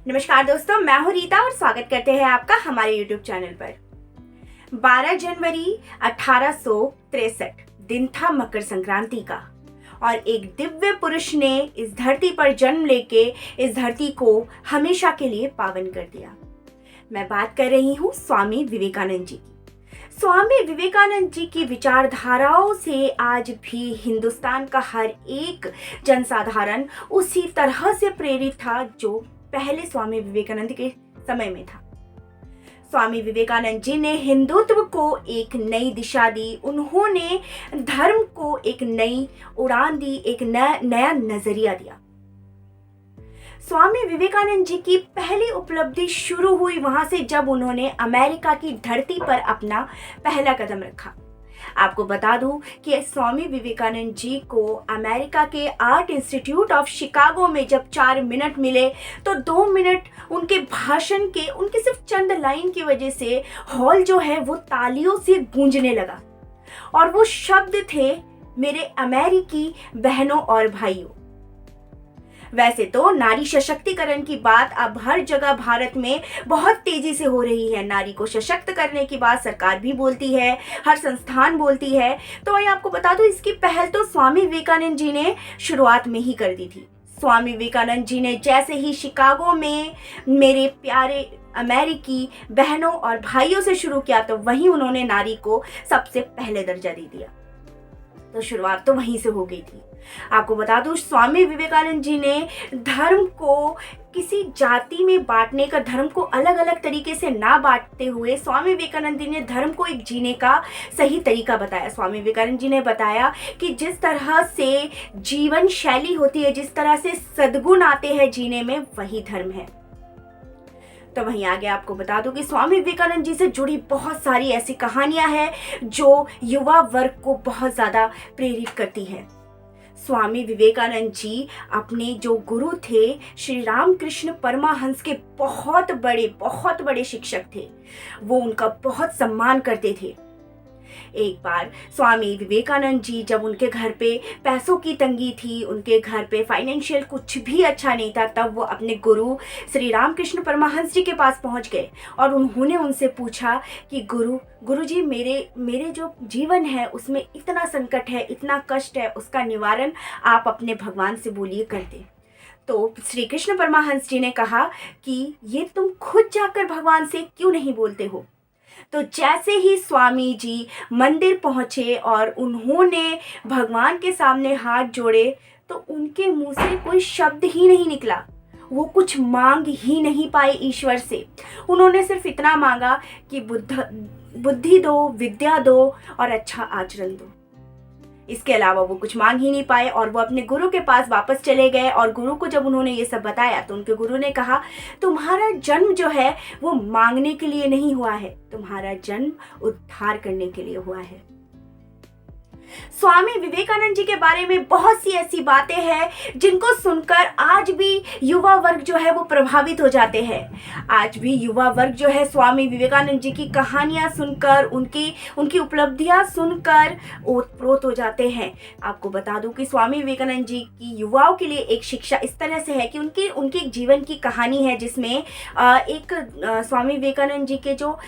नमस्कार दोस्तों, मैं हूं रीता और स्वागत करते हैं आपका हमारे YouTube चैनल पर। 12 जनवरी 1863 दिन था मकर संक्रांति का और एक दिव्य पुरुष ने इस धरती पर जन्म लेके इस धरती को हमेशा के लिए पावन कर दिया। मैं बात कर रही हूँ स्वामी विवेकानंद जी की। स्वामी विवेकानंद जी की विचारधाराओं से आज भी हिंदुस्तान का हर एक जनसाधारण उसी तरह से प्रेरित था जो पहले स्वामी विवेकानंद के समय में था। स्वामी विवेकानंद जी ने हिंदुत्व को एक नई दिशा दी। उन्होंने धर्म को एक नई उड़ान दी, एक नया नजरिया दिया। स्वामी विवेकानंद जी की पहली उपलब्धि शुरू हुई वहां से जब उन्होंने अमेरिका की धरती पर अपना पहला कदम रखा। आपको बता दूं कि स्वामी विवेकानंद जी को अमेरिका के आर्ट इंस्टीट्यूट ऑफ शिकागो में जब 4 मिनट मिले तो 2 मिनट उनके भाषण के, उनके सिर्फ चंद लाइन की वजह से हॉल जो है वो तालियों से गूंजने लगा। और वो शब्द थे, मेरे अमेरिकी बहनों और भाइयों। वैसे तो नारी सशक्तिकरण की बात अब हर जगह भारत में बहुत तेजी से हो रही है। नारी को सशक्त करने की बात सरकार भी बोलती है, हर संस्थान बोलती है। तो मैं आपको बता दूं, इसकी पहल तो स्वामी विवेकानंद जी ने शुरुआत में ही कर दी थी। स्वामी विवेकानंद जी ने जैसे ही शिकागो में मेरे प्यारे अमेरिकी बहनों और भाइयों से शुरू किया तो वहीं उन्होंने नारी को सबसे पहले दर्जा दे दिया। तो शुरुआत तो वहीं से हो गई थी। आपको बता दूं, स्वामी विवेकानंद जी ने धर्म को किसी जाति में बांटने का, धर्म को अलग अलग तरीके से ना बांटते हुए स्वामी विवेकानंद जी ने धर्म को एक जीने का सही तरीका बताया। स्वामी विवेकानंद जी ने बताया कि जिस तरह से जीवन शैली होती है, जिस तरह से सद्गुण आते हैं जीने में, वही धर्म है। तो वहीं आगे आपको बता दूं कि स्वामी विवेकानंद जी से जुड़ी बहुत सारी ऐसी कहानियां हैं जो युवा वर्ग को बहुत ज़्यादा प्रेरित करती है। स्वामी विवेकानंद जी अपने जो गुरु थे श्री रामकृष्ण परमहंस के बहुत बड़े शिक्षक थे। वो उनका बहुत सम्मान करते थे। एक बार स्वामी विवेकानंद जी जब उनके घर पे पैसों की तंगी थी, उनके घर पे फाइनेंशियल कुछ भी अच्छा नहीं था, तब वो अपने गुरु श्री रामकृष्ण परमहंस जी के पास पहुंच गए और उन्होंने उनसे पूछा कि गुरुजी, मेरे जो जीवन है उसमें इतना संकट है, इतना कष्ट है, उसका निवारण आप अपने भगवान से बोलिए कर दें। तो श्री कृष्ण परमहंस जी ने कहा कि ये तुम खुद जाकर भगवान से क्यों नहीं बोलते हो। तो जैसे ही स्वामी जी मंदिर पहुंचे और उन्होंने भगवान के सामने हाथ जोड़े तो उनके मुंह से कोई शब्द ही नहीं निकला। वो कुछ मांग ही नहीं पाए ईश्वर से। उन्होंने सिर्फ इतना मांगा कि बुद्धि दो, विद्या दो और अच्छा आचरण दो। इसके अलावा वो कुछ मांग ही नहीं पाए और वो अपने गुरु के पास वापस चले गए। और गुरु को जब उन्होंने ये सब बताया तो उनके गुरु ने कहा, तुम्हारा जन्म जो है वो मांगने के लिए नहीं हुआ है, तुम्हारा जन्म उद्धार करने के लिए हुआ है। स्वामी विवेकानंद जी के बारे में बहुत सी ऐसी बातें हैं जिनको सुनकर आज भी युवा वर्ग जो है वो प्रभावित हो जाते हैं। आज भी युवा वर्ग जो है स्वामी विवेकानंद जी की कहानियां सुनकर, उनकी उपलब्धियां सुनकर ओतप्रोत हो जाते हैं। आपको बता दूं कि स्वामी विवेकानंद जी की युवाओं के लिए एक शिक्षा इस तरह से है कि उनकी जीवन की कहानी है जिसमें एक स्वामी विवेकानंद जी के जो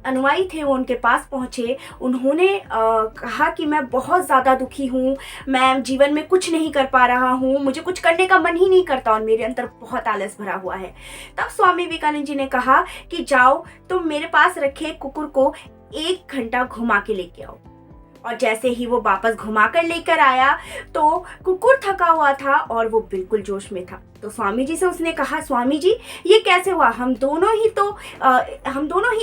अनुयायी थे वो उनके पास पहुँचे। उन्होंने कहा कि मैं बहुत ज़्यादा दुखी हूँ, मैं जीवन में कुछ नहीं कर पा रहा हूँ, मुझे कुछ करने का मन ही नहीं करता और मेरे अंदर बहुत आलस भरा हुआ है। तब स्वामी विवेकानंद जी ने कहा कि जाओ, तुम मेरे पास रखे कुकुर को 1 घंटा घुमा के लेके आओ। और जैसे ही वो वापस घुमा कर लेकर आया तो कुकुर थका हुआ था और वो बिल्कुल जोश में था। तो स्वामी जी से उसने कहा, स्वामी जी ये कैसे हुआ, हम दोनों ही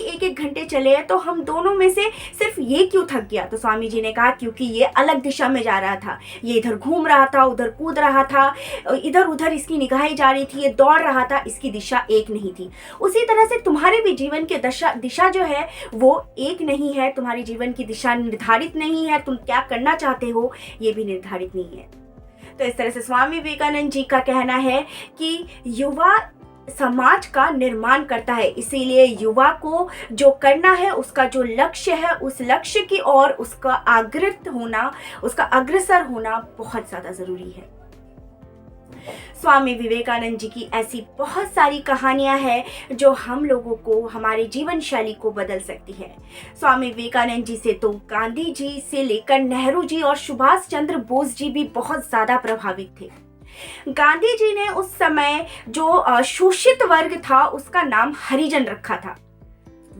1-1 घंटे चले हैं, तो हम दोनों में से सिर्फ ये क्यों थक गया। तो स्वामी जी ने कहा, क्योंकि ये अलग दिशा में जा रहा था, ये इधर घूम रहा था, उधर कूद रहा था, इधर उधर इसकी निगाहें जा रही थी, ये दौड़ रहा था, इसकी दिशा एक नहीं थी। उसी तरह से तुम्हारे भी जीवन की दिशा जो है वो एक नहीं है, तुम्हारी जीवन की दिशा निर्धारित नहीं है, तुम क्या करना चाहते हो ये भी निर्धारित नहीं है। तो इस तरह से स्वामी विवेकानंद जी का कहना है कि युवा समाज का निर्माण करता है, इसीलिए युवा को जो करना है, उसका जो लक्ष्य है, उस लक्ष्य की ओर उसका अग्रसर होना बहुत ज़्यादा ज़रूरी है। स्वामी विवेकानंद जी की ऐसी बहुत सारी कहानियां हैं जो हम लोगों को, हमारे जीवन शैली को बदल सकती है। स्वामी विवेकानंद जी से तो गांधी जी से लेकर नेहरू जी और सुभाष चंद्र बोस जी भी बहुत ज़्यादा प्रभावित थे। गांधी जी ने उस समय जो शोषित वर्ग था उसका नाम हरिजन रखा था।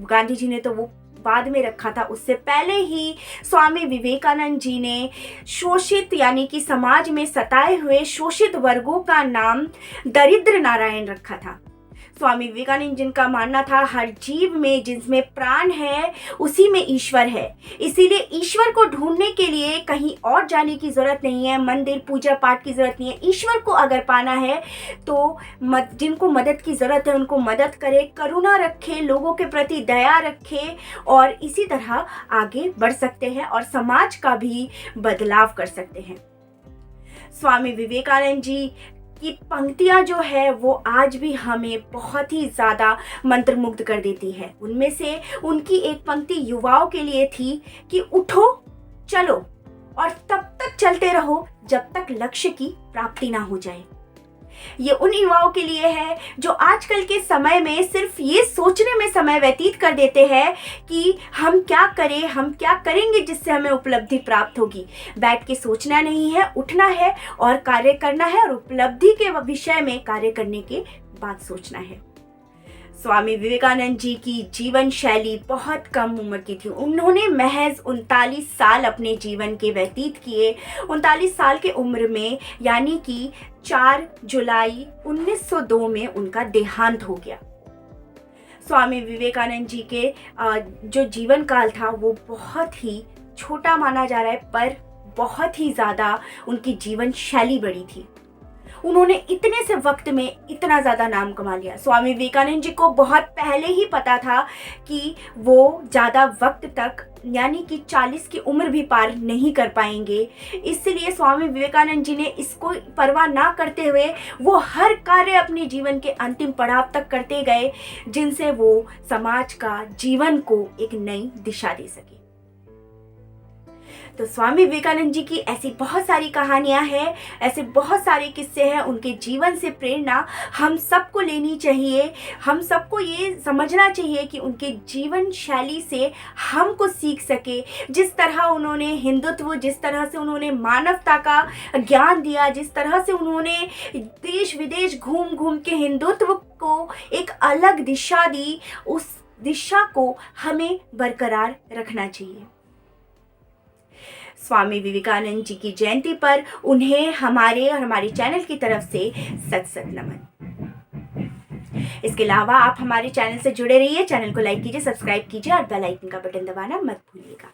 गांधी जी ने तो वो बाद में रखा था, उससे पहले ही स्वामी विवेकानंद जी ने शोषित यानी कि समाज में सताए हुए शोषित वर्गों का नाम दरिद्र नारायण रखा था। स्वामी विवेकानंद जिनका मानना था हर जीव में जिसमें प्राण है उसी में ईश्वर है, इसीलिए ईश्वर को ढूंढने के लिए कहीं और जाने की ज़रूरत नहीं है, मंदिर पूजा पाठ की ज़रूरत नहीं है। ईश्वर को अगर पाना है तो जिनको मदद की ज़रूरत है उनको मदद करे, करुणा रखे, लोगों के प्रति दया रखे और इसी तरह आगे बढ़ सकते हैं और समाज का भी बदलाव कर सकते हैं। स्वामी विवेकानंद जी की पंक्तियां जो है वो आज भी हमें बहुत ही ज़्यादा मंत्रमुग्ध कर देती है। उनमें से उनकी एक पंक्ति युवाओं के लिए थी कि उठो चलो और तब तक चलते रहो जब तक लक्ष्य की प्राप्ति ना हो जाए। ये उन युवाओं के लिए है जो आजकल के समय में सिर्फ ये सोचने में समय व्यतीत कर देते हैं कि हम क्या करें, हम क्या करेंगे जिससे हमें उपलब्धि प्राप्त होगी। बैठ के सोचना नहीं है, उठना है और कार्य करना है और उपलब्धि के विषय में कार्य करने के बाद सोचना है। स्वामी विवेकानंद जी की जीवन शैली बहुत कम उम्र की थी। उन्होंने महज 39 साल अपने जीवन के व्यतीत किए। 39 साल के उम्र में यानी कि 4 जुलाई 1902 में उनका देहांत हो गया। स्वामी विवेकानंद जी के जो जीवन काल था वो बहुत ही छोटा माना जा रहा है, पर बहुत ही ज़्यादा उनकी जीवन शैली बड़ी थी। उन्होंने इतने से वक्त में इतना ज़्यादा नाम कमा लिया। स्वामी विवेकानंद जी को बहुत पहले ही पता था कि वो ज़्यादा वक्त तक यानी कि 40 की उम्र भी पार नहीं कर पाएंगे, इसलिए स्वामी विवेकानंद जी ने इसको परवाह ना करते हुए वो हर कार्य अपने जीवन के अंतिम पड़ाव तक करते गए जिनसे वो समाज का, जीवन को एक नई दिशा दे सके। तो स्वामी विवेकानंद जी की ऐसी बहुत सारी कहानियां हैं, ऐसे बहुत सारे किस्से हैं। उनके जीवन से प्रेरणा हम सबको लेनी चाहिए। हम सबको ये समझना चाहिए कि उनके जीवन शैली से हमको सीख सके। जिस तरह उन्होंने हिंदुत्व, जिस तरह से उन्होंने मानवता का ज्ञान दिया, जिस तरह से उन्होंने देश विदेश घूम घूम के हिंदुत्व को एक अलग दिशा दी, उस दिशा को हमें बरकरार रखना चाहिए। स्वामी विवेकानंद जी की जयंती पर उन्हें हमारे और हमारे चैनल की तरफ से सत सत नमन। इसके अलावा आप हमारे चैनल से जुड़े रहिए, चैनल को लाइक कीजिए, सब्सक्राइब कीजिए और बेल आइकन का बटन दबाना मत भूलिएगा।